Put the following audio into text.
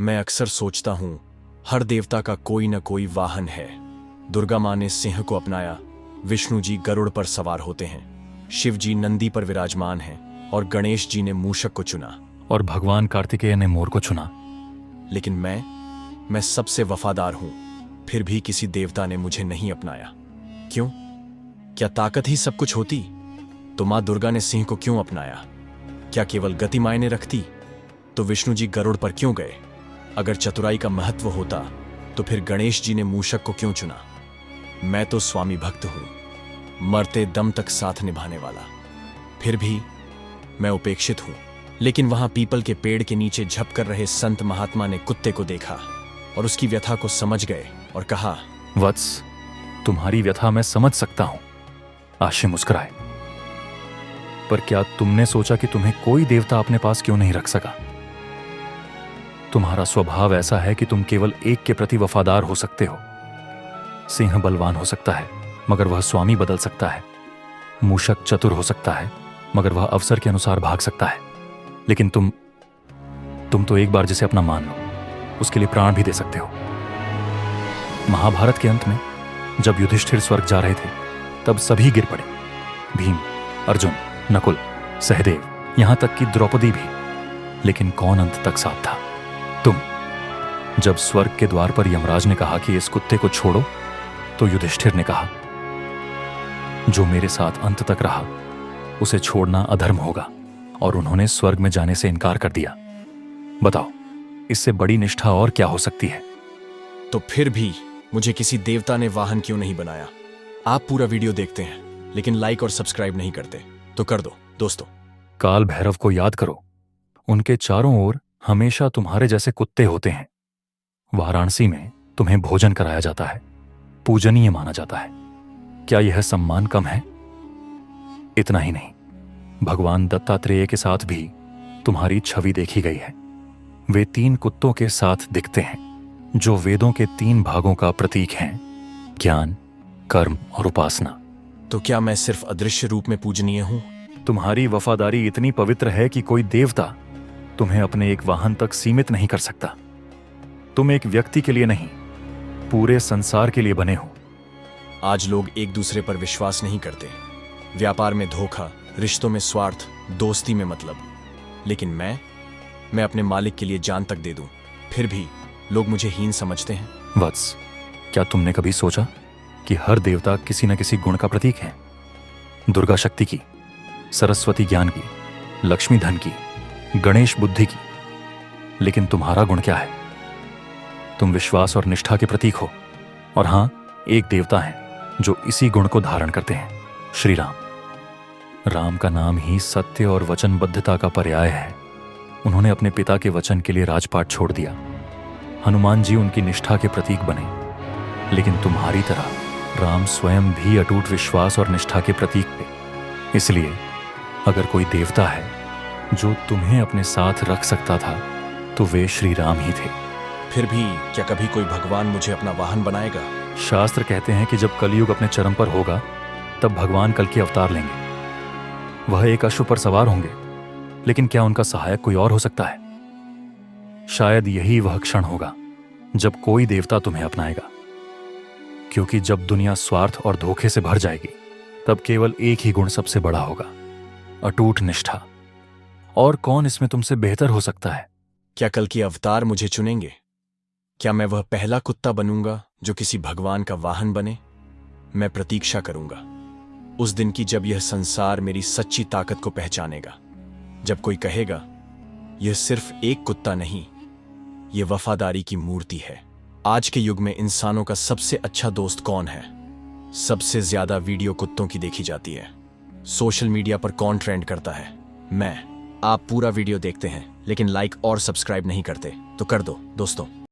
मैं अक्सर सोचता हूँ हर देवता का कोई न कोई वाहन है। दुर्गा माँ ने सिंह को अपनाया, विष्णु जी गरुड़ पर सवार होते हैं, शिव जी नंदी पर विराजमान हैं और गणेश जी ने मूषक को चुना और भगवान कार्तिकेय ने मोर को चुना। लेकिन मैं सबसे वफादार हूं, फिर भी किसी देवता ने मुझे नहीं अपनाया। क्यों? क्या ताकत ही सब कुछ होती तो मां दुर्गा ने सिंह को क्यों अपनाया? क्या केवल गति मायने रखती तो विष्णु जी गरुड़ पर क्यों गए? अगर चतुराई का महत्व होता तो फिर गणेश जी ने मूषक को क्यों चुना? मैं तो स्वामी भक्त हूं, मरते दम तक साथ निभाने वाला, फिर भी मैं उपेक्षित हूं। लेकिन वहां पीपल के पेड़ के नीचे झप कर रहे संत महात्मा ने कुत्ते को देखा और उसकी व्यथा को समझ गए और कहा, वत्स, तुम्हारी व्यथा मैं समझ सकता हूं। आशी मुस्कुराए। पर क्या तुमने सोचा कि तुम्हें कोई देवता अपने पास क्यों नहीं रख सका? तुम्हारा स्वभाव ऐसा है कि तुम केवल एक के प्रति वफादार हो सकते हो। सिंह बलवान हो सकता है मगर वह स्वामी बदल सकता है। मूषक चतुर हो सकता है मगर वह अवसर के अनुसार भाग सकता है। लेकिन तुम तो एक बार जिसे अपना मान लो, उसके लिए प्राण भी दे सकते हो। महाभारत के अंत में जब युधिष्ठिर स्वर्ग जा रहे थे तब सभी गिर पड़े। भीम, अर्जुन, नकुल, सहदेव, यहां तक कि द्रौपदी भी। लेकिन कौन अंत तक साथ था? तुम। जब स्वर्ग के द्वार पर यमराज ने कहा कि इस कुत्ते को छोड़ो तो युधिष्ठिर ने कहा, जो मेरे साथ अंत तक रहा उसे छोड़ना अधर्म होगा, और उन्होंने स्वर्ग में जाने से इनकार कर दिया। बताओ, इससे बड़ी निष्ठा और क्या हो सकती है? तो फिर भी मुझे किसी देवता ने वाहन क्यों नहीं बनाया? आप पूरा वीडियो देखते हैं लेकिन लाइक और सब्सक्राइब नहीं करते, तो कर दो दोस्तों। काल भैरव को याद करो, उनके चारों ओर हमेशा तुम्हारे जैसे कुत्ते होते हैं। वाराणसी में तुम्हें भोजन कराया जाता है, पूजनीय माना जाता है। क्या यह सम्मान कम है? इतना ही नहीं, भगवान दत्तात्रेय के साथ भी तुम्हारी छवि देखी गई है। वे 3 कुत्तों के साथ दिखते हैं जो वेदों के 3 भागों का प्रतीक हैं, ज्ञान, कर्म और उपासना। तो क्या मैं सिर्फ अदृश्य रूप में पूजनीय हूं? तुम्हारी वफादारी इतनी पवित्र है कि कोई देवता तुम्हें अपने एक वाहन तक सीमित नहीं कर सकता। तुम एक व्यक्ति के लिए नहीं, पूरे संसार के लिए बने हो। आज लोग एक दूसरे पर विश्वास नहीं करते, व्यापार में धोखा, रिश्तों में स्वार्थ, दोस्ती में मतलब। लेकिन मैं अपने मालिक के लिए जान तक दे दूं, फिर भी लोग मुझे हीन समझते हैं। वत्स, क्या तुमने कभी सोचा कि हर देवता किसी न किसी गुण का प्रतीक है? दुर्गा शक्ति की, सरस्वती ज्ञान की, लक्ष्मी धन की, गणेश बुद्धि की। लेकिन तुम्हारा गुण क्या है? तुम विश्वास और निष्ठा के प्रतीक हो। और हां, एक देवता है जो इसी गुण को धारण करते हैं, श्री राम। राम का नाम ही सत्य और वचनबद्धता का पर्याय है। उन्होंने अपने पिता के वचन के लिए राजपाट छोड़ दिया। हनुमान जी उनकी निष्ठा के प्रतीक बने। लेकिन तुम्हारी तरह राम स्वयं भी अटूट विश्वास और निष्ठा के प्रतीक थे। इसलिए अगर कोई देवता है जो तुम्हें अपने साथ रख सकता था तो वे श्री राम ही थे। फिर भी क्या कभी कोई भगवान मुझे अपना वाहन बनाएगा? शास्त्र कहते हैं कि जब कलयुग अपने चरम पर होगा तब भगवान कल की अवतार लेंगे। वह एक अश्व पर सवार होंगे, लेकिन क्या उनका सहायक कोई और हो सकता है? शायद यही वह क्षण होगा जब कोई देवता तुम्हें अपनाएगा। क्योंकि जब दुनिया स्वार्थ और धोखे से भर जाएगी तब केवल एक ही गुण सबसे बड़ा होगा, अटूट निष्ठा। और कौन इसमें तुमसे बेहतर हो सकता है? क्या कल की अवतार मुझे चुनेंगे? क्या मैं वह पहला कुत्ता बनूंगा जो किसी भगवान का वाहन बने? मैं प्रतीक्षा करूंगा उस दिन की जब यह संसार मेरी सच्ची ताकत को पहचानेगा। जब कोई कहेगा, यह सिर्फ एक कुत्ता नहीं, यह वफादारी की मूर्ति है। आज के युग में इंसानों का सबसे अच्छा दोस्त कौन है? सबसे ज्यादा वीडियो कुत्तों की देखी जाती है। सोशल मीडिया पर कौन ट्रेंड करता है? मैं। आप पूरा वीडियो देखते हैं लेकिन लाइक और सब्सक्राइब नहीं करते, तो कर दो दोस्तों।